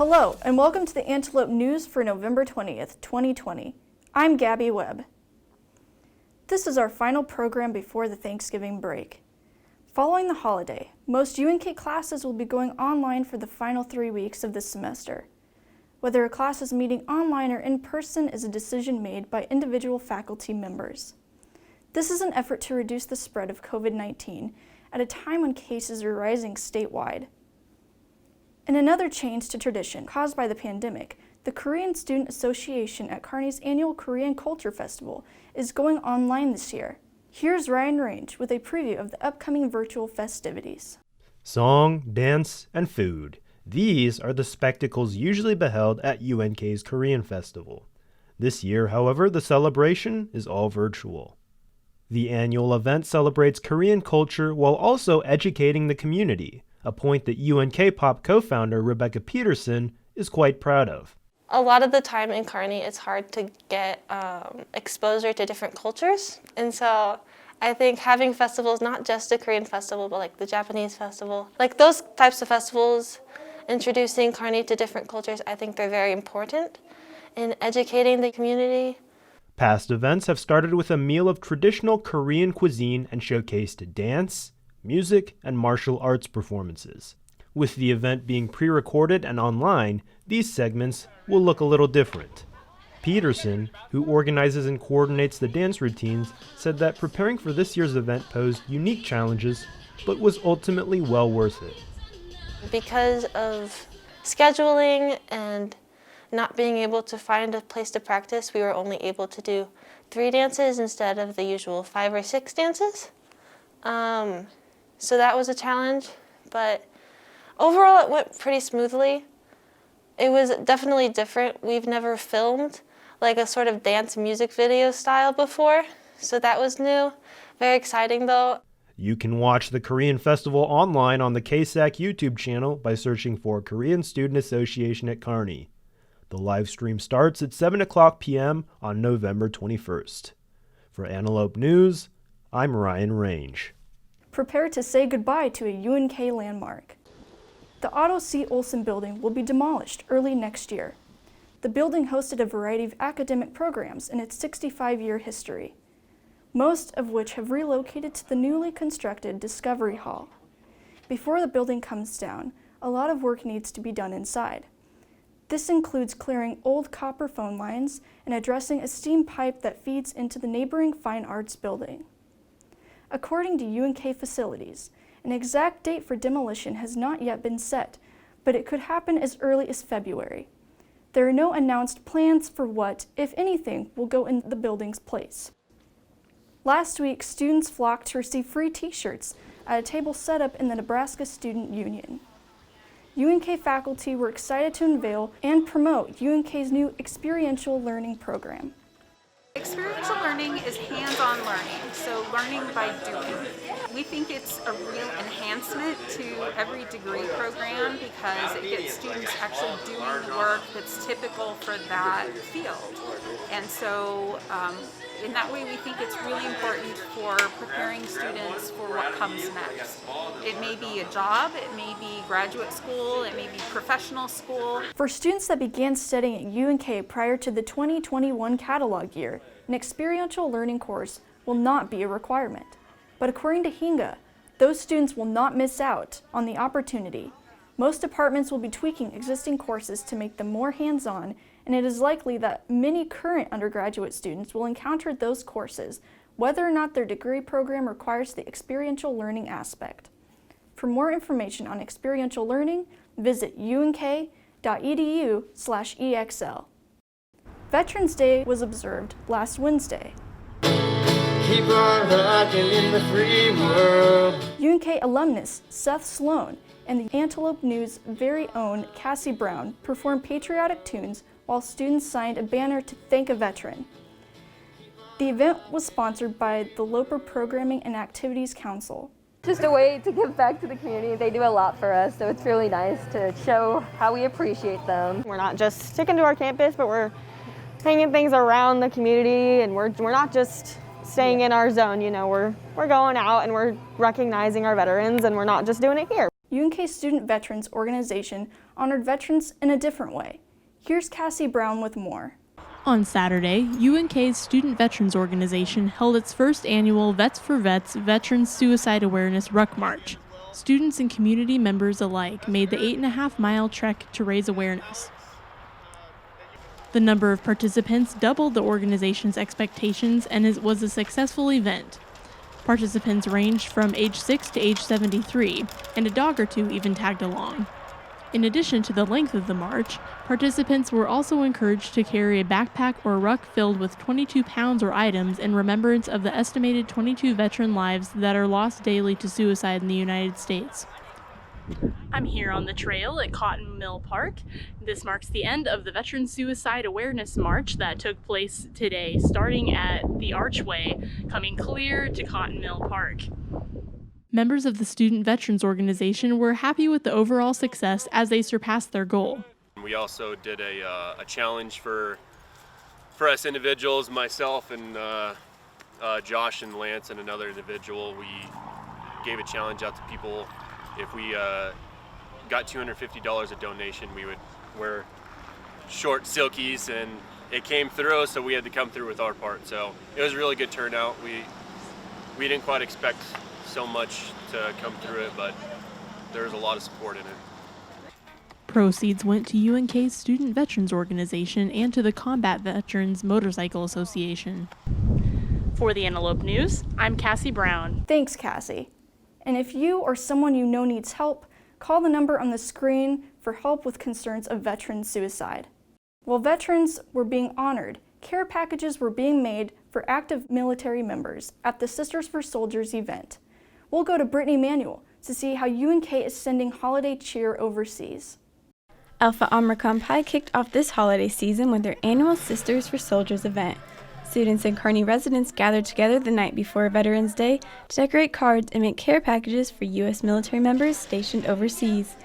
Hello, and welcome to the Antelope News for November 20th, 2020. I'm Gabby Webb. This is our final program before the Thanksgiving break. Following the holiday, most UNK classes will be going online for the final 3 weeks of this semester. Whether a class is meeting online or in person is a decision made by individual faculty members. This is an effort to reduce the spread of COVID-19 at a time when cases are rising statewide. In another change to tradition caused by the pandemic, the Korean Student Association at Kearney's annual Korean Culture Festival is going online this year. Here's Ryan Range with a preview of the upcoming virtual festivities. Song, dance, and food. These are the spectacles usually beheld at UNK's Korean Festival. This year, however, the celebration is all virtual. The annual event celebrates Korean culture while also educating the community, a point that UNK Pop co-founder Rebecca Peterson is quite proud of. A lot of the time in Kearney, it's hard to get exposure to different cultures. And so I think having festivals, not just a Korean festival, but like the Japanese festival, like those types of festivals, introducing Kearney to different cultures, I think they're very important in educating the community. Past events have started with a meal of traditional Korean cuisine and showcased dance, music, and martial arts performances. With the event being pre-recorded and online, these segments will look a little different. Peterson, who organizes and coordinates the dance routines, said that preparing for this year's event posed unique challenges, but was ultimately well worth it. Because of scheduling and not being able to find a place to practice, we were only able to do 3 dances instead of the usual 5 or 6 dances. So that was a challenge, but overall it went pretty smoothly. It was definitely different. We've never filmed like a sort of dance music video style before, so that was new. Very exciting though. You can watch the Korean Festival online on the KSAC YouTube channel by searching for Korean Student Association at Kearney. The live stream starts at 7 o'clock p.m. on November 21st. For Antelope News, I'm Ryan Range. Prepare to say goodbye to a UNK landmark. The Otto C. Olson building will be demolished early next year. The building hosted a variety of academic programs in its 65-year history, most of which have relocated to the newly constructed Discovery Hall. Before the building comes down, a lot of work needs to be done inside. This includes clearing old copper phone lines and addressing a steam pipe that feeds into the neighboring Fine Arts building. According to UNK Facilities, an exact date for demolition has not yet been set, but it could happen as early as February. There are no announced plans for what, if anything, will go in the building's place. Last week, students flocked to receive free t-shirts at a table set up in the Nebraska Student Union. UNK faculty were excited to unveil and promote UNK's new Experiential Learning program. Experiential learning is hands-on learning, so learning by doing. We think it's a real enhancement to every degree program because it gets students actually doing the work that's typical for that field. And so in that way we think it's really important for preparing students for what comes next. It may be a job, it may be graduate school, it may be professional school. For students that began studying at UNK prior to the 2021 catalog year, an experiential learning course will not be a requirement. But according to Hinga, those students will not miss out on the opportunity. Most departments will be tweaking existing courses to make them more hands-on, and it is likely that many current undergraduate students will encounter those courses, whether or not their degree program requires the experiential learning aspect. For more information on experiential learning, visit unk.edu/EXL. Veterans Day was observed last Wednesday. Keep on rocking in the free world. UNK alumnus Seth Sloan and the Antelope News' very own Cassie Brown performed patriotic tunes while students signed a banner to thank a veteran. The event was sponsored by the Loper Programming and Activities Council. Just a way to give back to the community. They do a lot for us, so it's really nice to show how we appreciate them. We're not just sticking to our campus, but we're hanging things around the community, and we're not just staying in our zone. You know, we're going out and we're recognizing our veterans, and we're not just doing it here. UNK Student Veterans Organization honored veterans in a different way. Here's Cassie Brown with more. On Saturday, UNK's Student Veterans Organization held its first annual Vets for Vets Veterans Suicide Awareness Ruck March. Students and community members alike made the 8.5-mile trek to raise awareness. The number of participants doubled the organization's expectations and it was a successful event. Participants ranged from age 6 to age 73, and a dog or two even tagged along. In addition to the length of the march, participants were also encouraged to carry a backpack or ruck filled with 22 pounds or items in remembrance of the estimated 22 veteran lives that are lost daily to suicide in the United States. I'm here on the trail at Cotton Mill Park. This marks the end of the Veteran Suicide Awareness March that took place today, starting at the archway, coming clear to Cotton Mill Park. Members of the Student Veterans Organization were happy with the overall success as they surpassed their goal. We also did a challenge for us individuals, myself and Josh and Lance and another individual. We gave a challenge out to people. If we got $250 a donation, we would wear short silkies, and it came through, so we had to come through with our part. So it was a really good turnout. We didn't quite expect so much to come through it, but there was a lot of support in it. Proceeds went to UNK's Student Veterans Organization and to the Combat Veterans Motorcycle Association. For the Antelope News, I'm Cassie Brown. Thanks, Cassie. And if you or someone you know needs help, call the number on the screen for help with concerns of veteran suicide. While veterans were being honored, care packages were being made for active military members at the Sisters for Soldiers event. We'll go to Brittany Manuel to see how UNK is sending holiday cheer overseas. Alpha Omicron Pi kicked off this holiday season with their annual Sisters for Soldiers event. Students and Kearney residents gathered together the night before Veterans Day to decorate cards and make care packages for U.S. military members stationed overseas.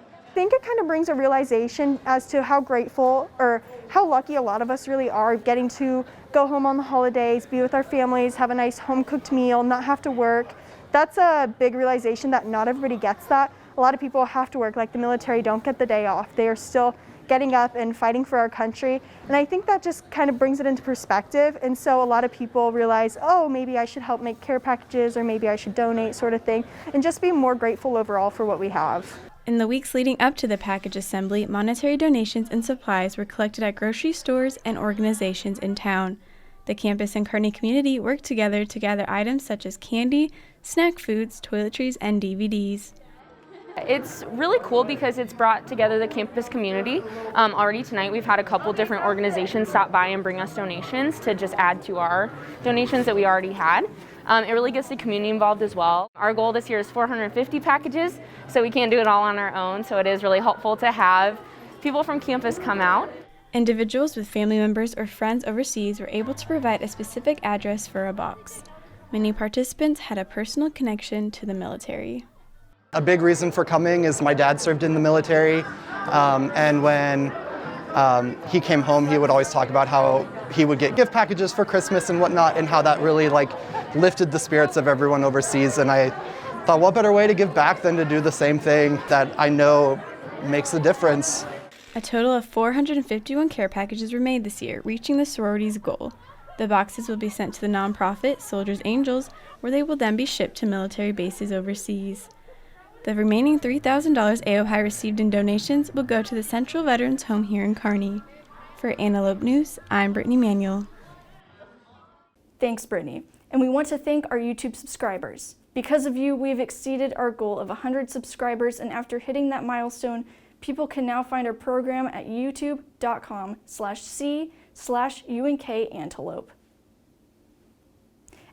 I think it kind of brings a realization as to how grateful or how lucky a lot of us really are getting to go home on the holidays, be with our families, have a nice home-cooked meal, not have to work. That's a big realization that not everybody gets that. A lot of people have to work, like the military don't get the day off. They are still getting up and fighting for our country. And I think that just kind of brings it into perspective. And so a lot of people realize, oh, maybe I should help make care packages or maybe I should donate, sort of thing, and just be more grateful overall for what we have. In the weeks leading up to the package assembly, monetary donations and supplies were collected at grocery stores and organizations in town. The campus and Kearney community worked together to gather items such as candy, snack foods, toiletries, and DVDs. It's really cool because it's brought together the campus community. Already tonight we've had a couple different organizations stop by and bring us donations to just add to our donations that we already had. It really gets the community involved as well. Our goal this year is 450 packages, so we can't do it all on our own, so it is really helpful to have people from campus come out. Individuals with family members or friends overseas were able to provide a specific address for a box. Many participants had a personal connection to the military. A big reason for coming is my dad served in the military, and when he came home, he would always talk about how he would get gift packages for Christmas and whatnot, and how that really lifted the spirits of everyone overseas. And I thought, what better way to give back than to do the same thing that I know makes a difference. A total of 451 care packages were made this year, reaching the sorority's goal. The boxes will be sent to the nonprofit Soldiers Angels, where they will then be shipped to military bases overseas. The remaining $3,000 AOHI received in donations will go to the Central Veterans Home here in Kearney. For Antelope News, I'm Brittany Manuel. Thanks, Brittany. And we want to thank our YouTube subscribers. Because of you, we've exceeded our goal of 100 subscribers, and after hitting that milestone, people can now find our program at youtube.com/c/UNK-Antelope.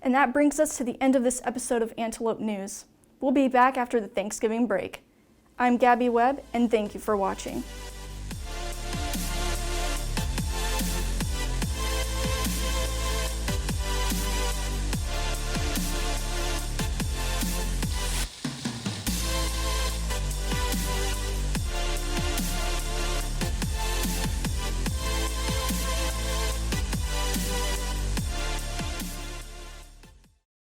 And that brings us to the end of this episode of Antelope News. We'll be back after the Thanksgiving break. I'm Gabby Webb, and thank you for watching.